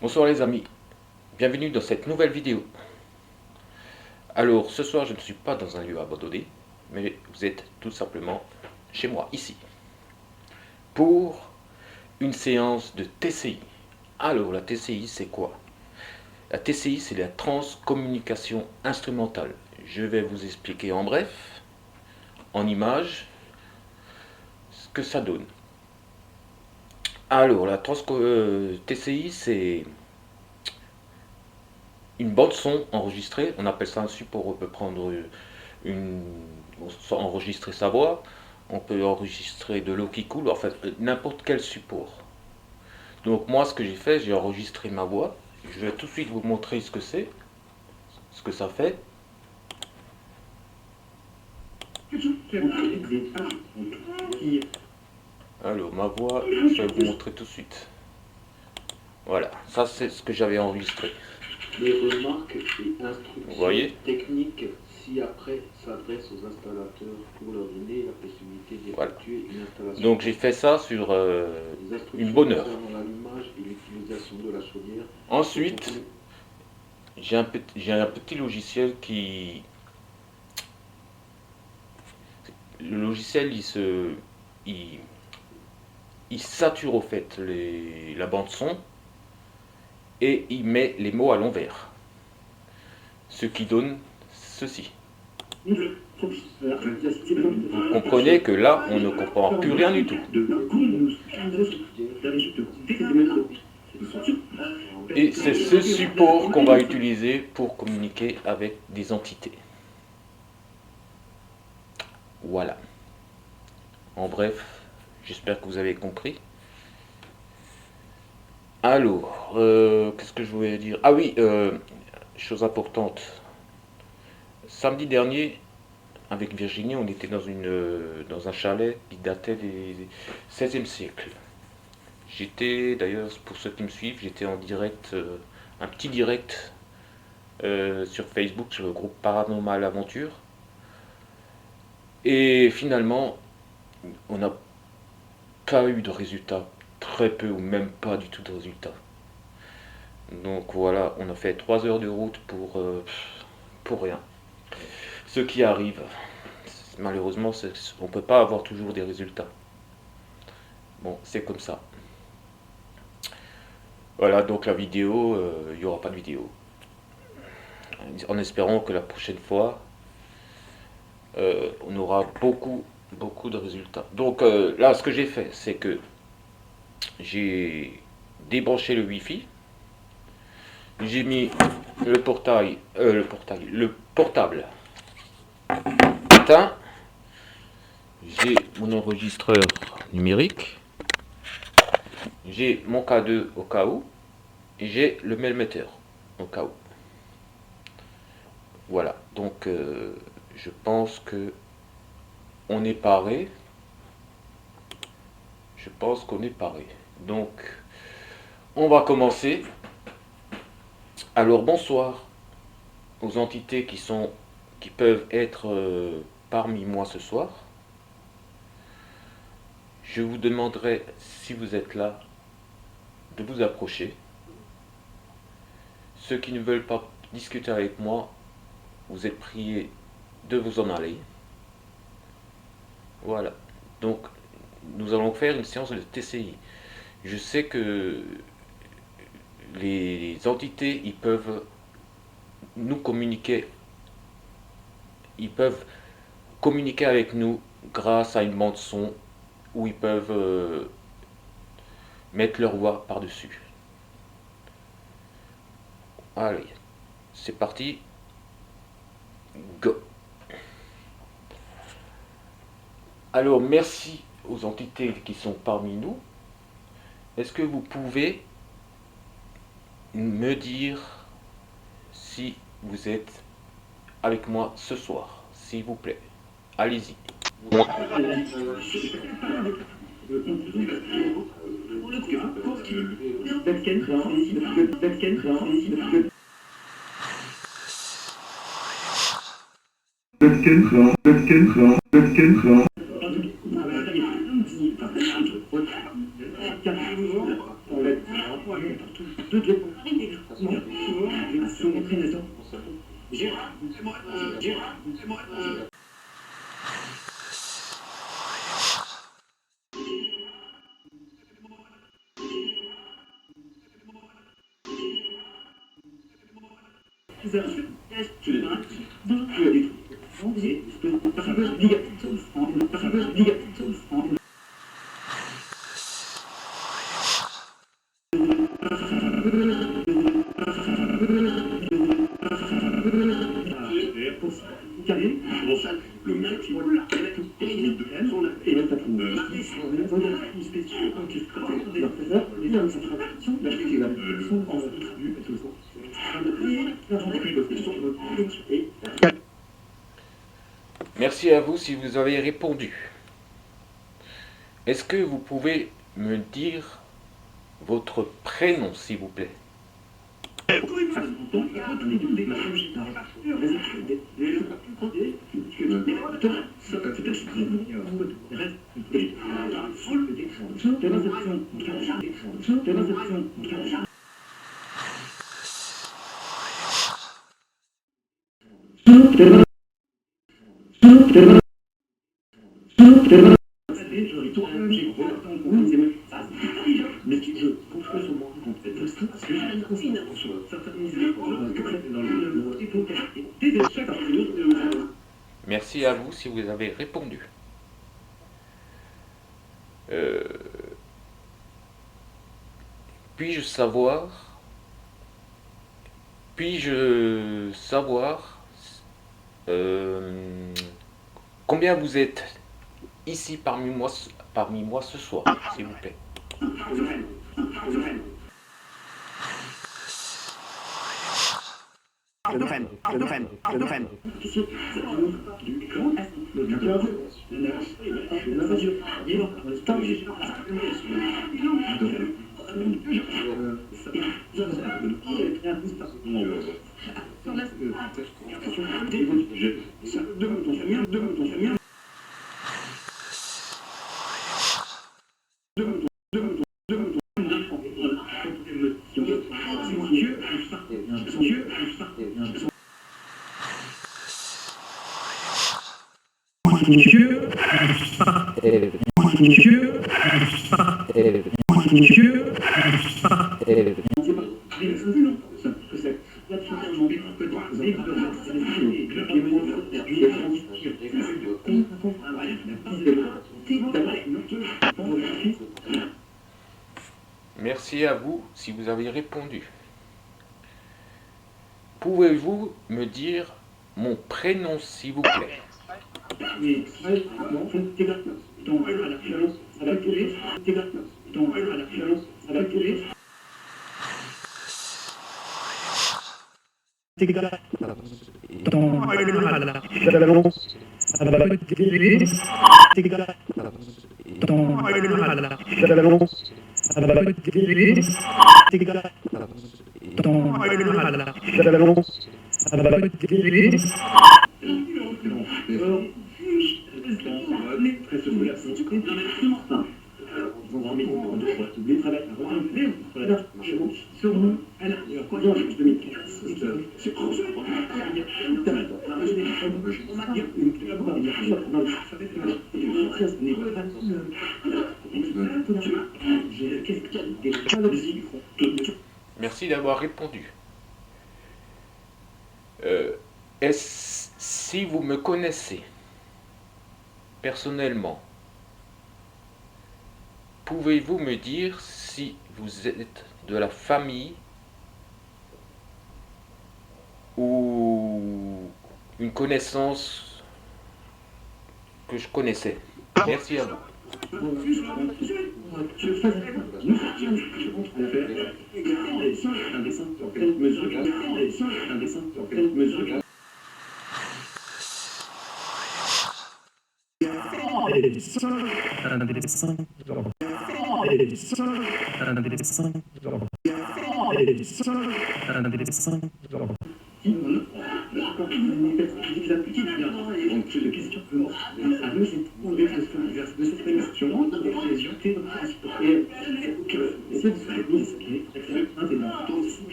Bonsoir les amis, bienvenue dans cette nouvelle vidéo. Alors ce soir je ne suis pas dans un lieu abandonné, mais vous êtes tout simplement chez moi, ici, pour une séance de TCI. Alors la TCI c'est quoi? La TCI c'est la transcommunication instrumentale. Je vais vous expliquer en bref, en images, ce que ça donne. Alors la TCI c'est une bande son enregistrée, on appelle ça un support. On peut prendre enregistrer sa voix, on peut enregistrer de l'eau qui coule, en fait n'importe quel support. Donc moi ce que j'ai fait, j'ai enregistré ma voix. Je vais tout de suite vous montrer ce que c'est, ce que ça fait. Alors ma voix, je vais vous montrer tout de suite. Voilà, ça c'est ce que j'avais enregistré. Les remarques et voyez instructions techniques ci-après s'adressent aux installateurs pour leur donner la possibilité d'effectuer une installation. Donc j'ai fait ça sur une bonne heure. L'allumage et l'utilisation de la chaudière. Ensuite, j'ai un petit logiciel qui... Le logiciel, il sature au fait la bande son et il met les mots à l'envers. Ce qui donne ceci. Vous comprenez que là, on ne comprend plus rien du tout. Et c'est ce support qu'on va utiliser pour communiquer avec des entités. Voilà. En bref, j'espère que vous avez compris. Alors, qu'est-ce que je voulais dire? Ah oui, chose importante. Samedi dernier, avec Virginie, on était dans un chalet qui datait du XVIe siècle. J'étais, d'ailleurs, pour ceux qui me suivent, j'étais en direct, un petit direct sur Facebook, sur le groupe Paranormal Aventure. Et finalement, on n'a pas eu de résultats, très peu ou même pas du tout de résultats. Donc voilà, on a fait 3 heures de route pour rien. Ce qui arrive, malheureusement, on ne peut pas avoir toujours des résultats. Bon, c'est comme ça. Voilà, donc la vidéo, il n'y aura pas de vidéo. En espérant que la prochaine fois, on aura beaucoup de résultats. Donc là, ce que j'ai fait, c'est que j'ai débranché le Wi-Fi. J'ai mis le portable éteint. J'ai mon enregistreur numérique. J'ai mon K2 au cas où. Et j'ai le mailmetter au cas où. Voilà, donc je pense que on est paré. Je pense qu'on est paré. Donc, on va commencer. Alors, bonsoir aux entités qui peuvent être parmi moi ce soir. Je vous demanderai, si vous êtes là, de vous approcher. Ceux qui ne veulent pas discuter avec moi, vous êtes priés de vous en aller. Voilà. Donc, nous allons faire une séance de TCI. Je sais que les entités, ils peuvent nous communiquer. Ils peuvent communiquer avec nous grâce à une bande son où ils peuvent mettre leur voix par-dessus. Allez, c'est parti. Go. Alors, merci aux entités qui sont parmi nous. Est-ce que vous pouvez me dire si vous êtes avec moi ce soir, s'il vous plaît? Allez-y. Merci à vous si vous avez répondu. Est-ce que vous pouvez me dire votre prénom, s'il vous plaît? Merci à vous si vous avez répondu. Puis-je savoir combien vous êtes ici parmi moi ce soir, s'il vous plaît? Merci à vous si vous avez répondu. Pouvez-vous me dire mon prénom, s'il vous plaît? Merci d'avoir répondu. Si vous me connaissez personnellement, pouvez-vous me dire si vous êtes de la famille ou une connaissance que je connaissais? Merci à vous.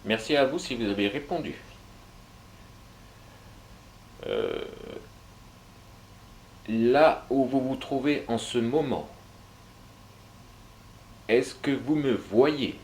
Merci à vous si vous avez répondu. Là où vous vous trouvez en ce moment, est-ce que vous me voyez?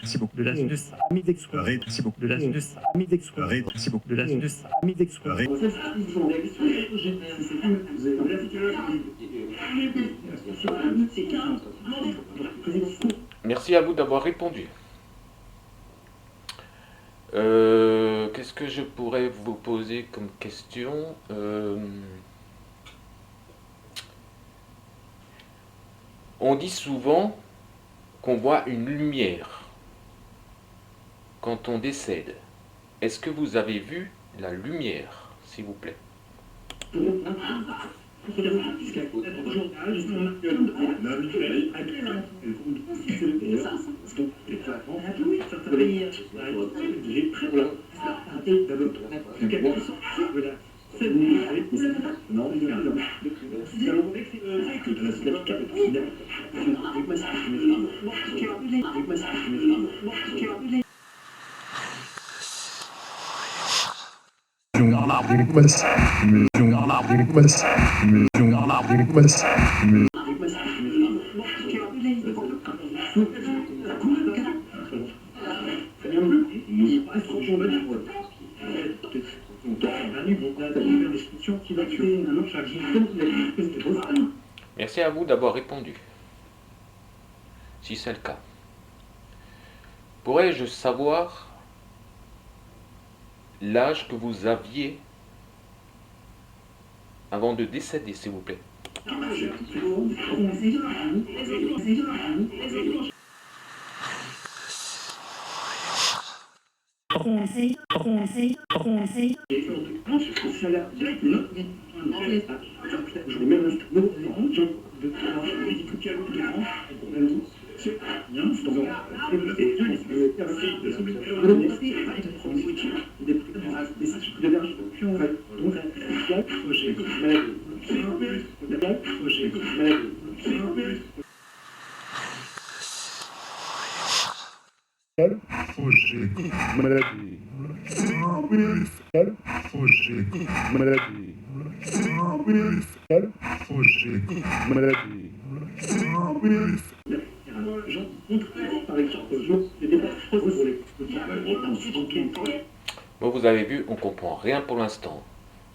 Merci beaucoup de la sinus amis d'explorer. Merci beaucoup de la sinus amis d'explorer. Merci beaucoup de la sinus amis d'explorer. Merci à vous d'avoir répondu. Qu'est-ce que je pourrais vous poser comme question? On dit souvent qu'on voit une lumière quand on décède. Est-ce que vous avez vu la lumière, s'il vous plaît? Merci à vous d'avoir répondu. Si c'est le cas. Pourrais-je savoir l'âge que vous aviez avant de décéder, s'il vous plaît? Bon, vous avez vu, on comprend rien pour l'instant.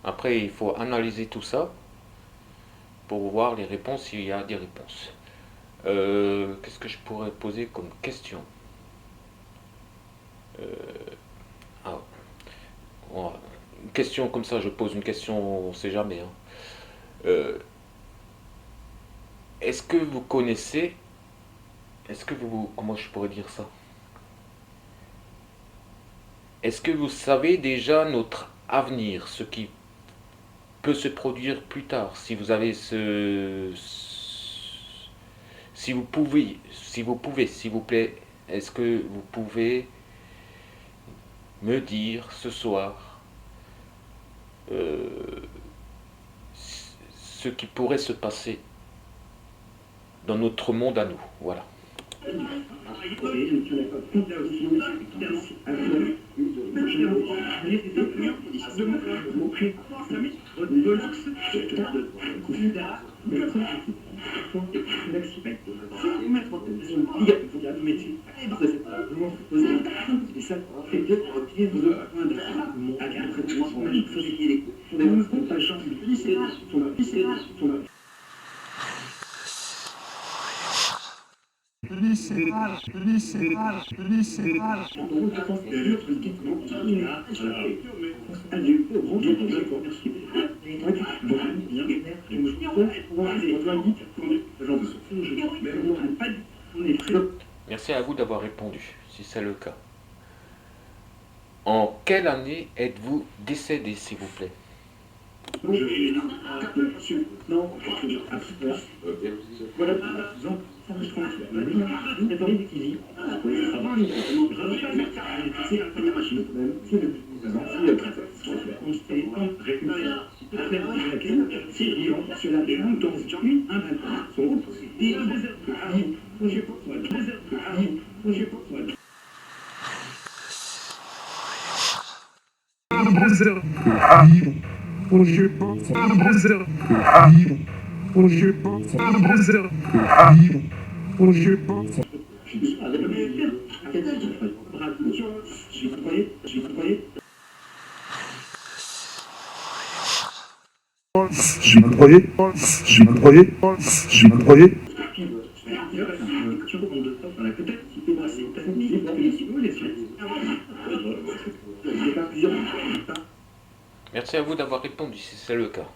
Après, il faut analyser tout ça pour voir les réponses, s'il y a des réponses. Qu'est-ce que je pourrais poser comme question? Une question comme ça, je pose une question, on ne sait jamais. Est-ce que vous connaissez, comment je pourrais dire ça? Est-ce que vous savez déjà notre avenir, ce qui peut se produire plus tard, si vous avez si vous pouvez, s'il vous plaît, est-ce que vous pouvez me dire ce soir euh, ce qui pourrait se passer dans notre monde à nous, voilà. Merci à vous d'avoir répondu, si c'est le cas. En quelle année êtes-vous décédé, s'il vous plaît? Je me croyais, je me croyais, je me croyais. Merci à vous d'avoir répondu, si c'est le cas.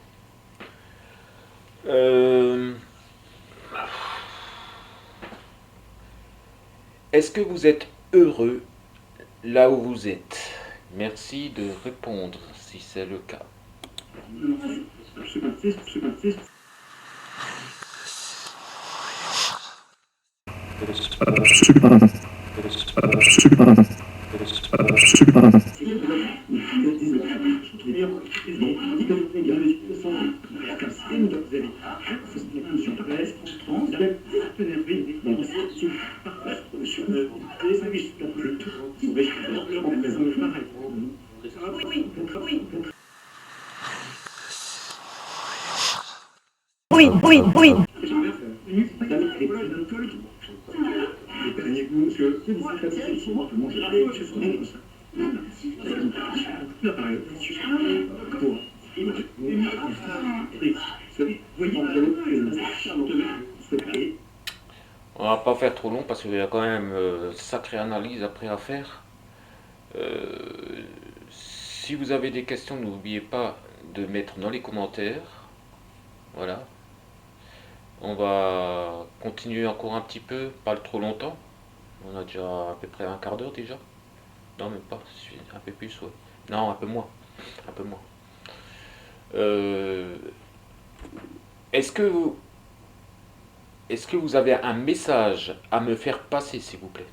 Est-ce que vous êtes heureux là où vous êtes? Merci de répondre, si c'est le cas. Oui, oui, oui. On va pas faire trop long parce qu'il y a quand même sacrée analyse après à faire. Si vous avez des questions, n'oubliez pas de mettre dans les commentaires. Voilà. On va continuer encore un petit peu, pas trop longtemps. On a déjà à peu près un quart d'heure déjà. Non, même pas, un peu plus, ouais. Non, un peu moins. Un peu moins. Est-ce que vous avez un message à me faire passer, s'il vous plaît?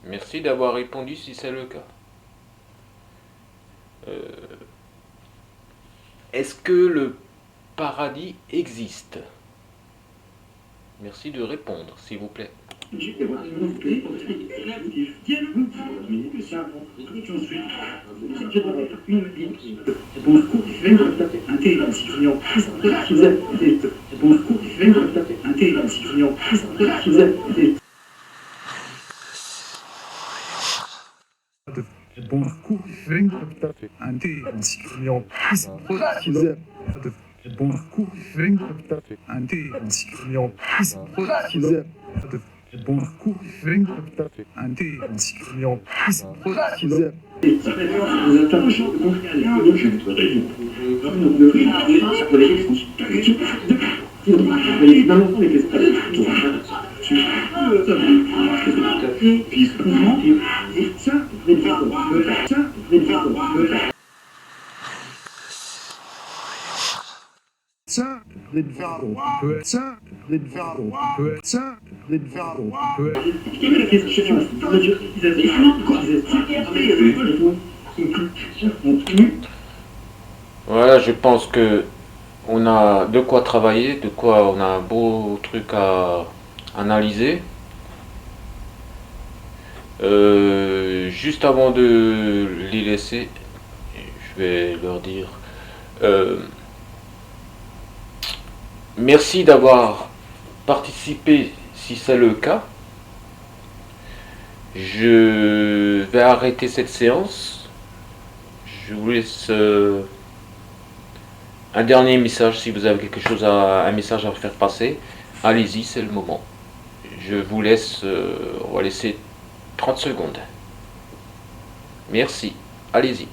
Merci d'avoir répondu si c'est le cas. Est-ce que le paradis existe? Merci de répondre, s'il vous plaît. Voilà, je pense que on a de quoi travailler, de quoi on a un beau truc à analyser. Juste avant de les laisser, je vais leur dire merci d'avoir participé si c'est le cas. Je vais arrêter cette séance. Je vous laisse un dernier message si vous avez quelque chose un message à faire passer. Allez-y, c'est le moment. Je vous laisse, on va laisser 30 secondes. Merci. Allez-y.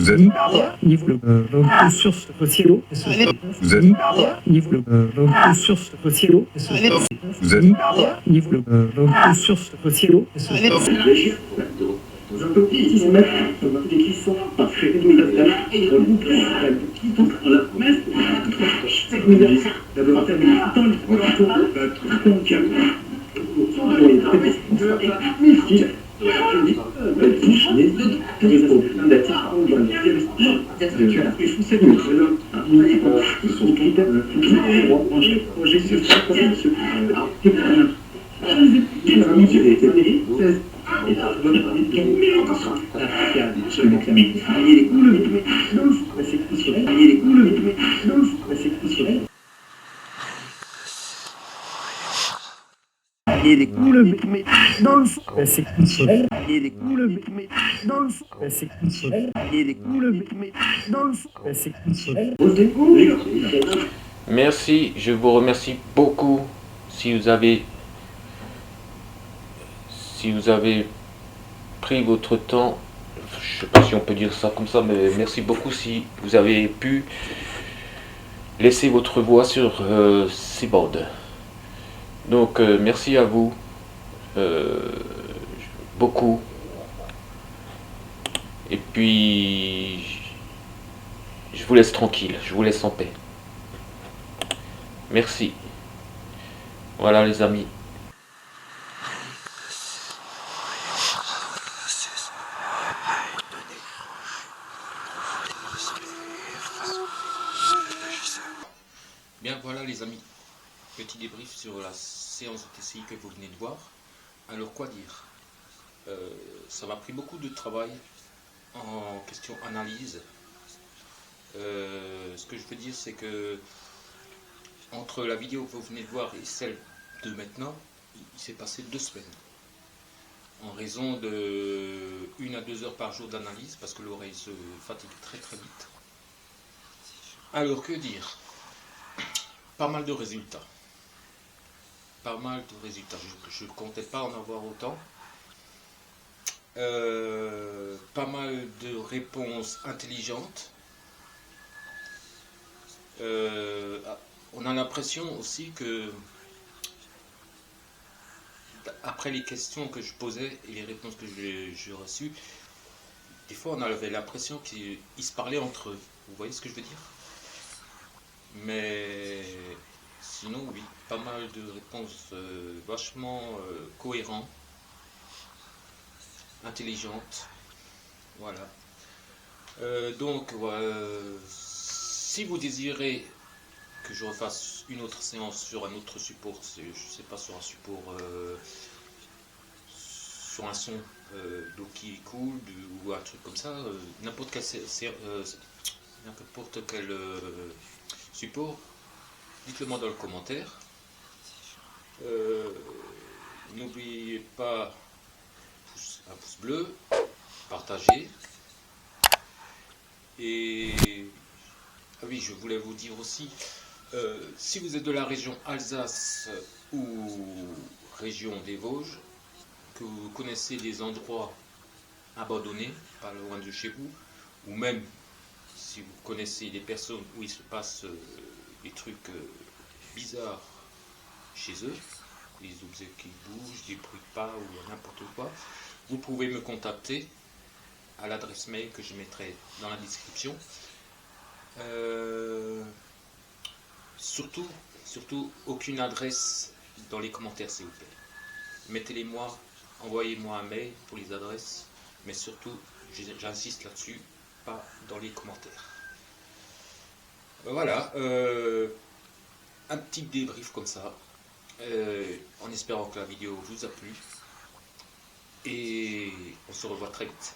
Vous êtes sur ce fossile. Vous êtes niveau sur ce fossile. Vous êtes niveau sur ce fossile. Il est cool, mais dans le fond, c'est culturel. Il est cool, mais dans le fond, c'est culturel. Il est cool, mais dans le fond, c'est culturel. Merci, je vous remercie beaucoup si vous avez pris votre temps. Je ne sais pas si on peut dire ça comme ça, mais merci beaucoup si vous avez pu laisser votre voix sur ces bandes. Donc merci à vous beaucoup. Et puis je vous laisse tranquille, je vous laisse en paix. Merci. Voilà les amis. Bien voilà les amis. Petit débrief sur la séance de TCI que vous venez de voir. Alors quoi dire, ça m'a pris beaucoup de travail en question analyse. Ce que je veux dire c'est que entre la vidéo que vous venez de voir et celle de maintenant, il s'est passé 2 semaines. En raison de 1 à 2 heures par jour d'analyse, parce que l'oreille se fatigue très très vite. Alors que dire, pas mal de résultats. Pas mal de résultats, je ne comptais pas en avoir autant. Pas mal de réponses intelligentes. On a l'impression aussi que, après les questions que je posais et les réponses que j'ai reçues, des fois on avait l'impression qu'ils se parlaient entre eux. Vous voyez ce que je veux dire? Mais sinon, oui, pas mal de réponses vachement cohérentes, intelligentes. Voilà. Donc, si vous désirez que je refasse une autre séance sur un autre support, je sais pas, sur un support, sur un son d'eau qui coule ou un truc comme ça, n'importe quel support, dites-le moi dans le commentaire. N'oubliez pas un pouce bleu, partager. Et ah oui, je voulais vous dire aussi, si vous êtes de la région Alsace ou région des Vosges, que vous connaissez des endroits abandonnés, pas loin de chez vous, ou même si vous connaissez des personnes où il se passe des trucs bizarres chez eux, des objets qui bougent, des bruits de pas ou n'importe quoi, vous pouvez me contacter à l'adresse mail que je mettrai dans la description. Surtout, aucune adresse dans les commentaires, s'il vous plaît. Mettez-les moi, envoyez-moi un mail pour les adresses, mais surtout, j'insiste là-dessus, pas dans les commentaires. Voilà, un petit débrief comme ça, en espérant que la vidéo vous a plu, et on se revoit très vite.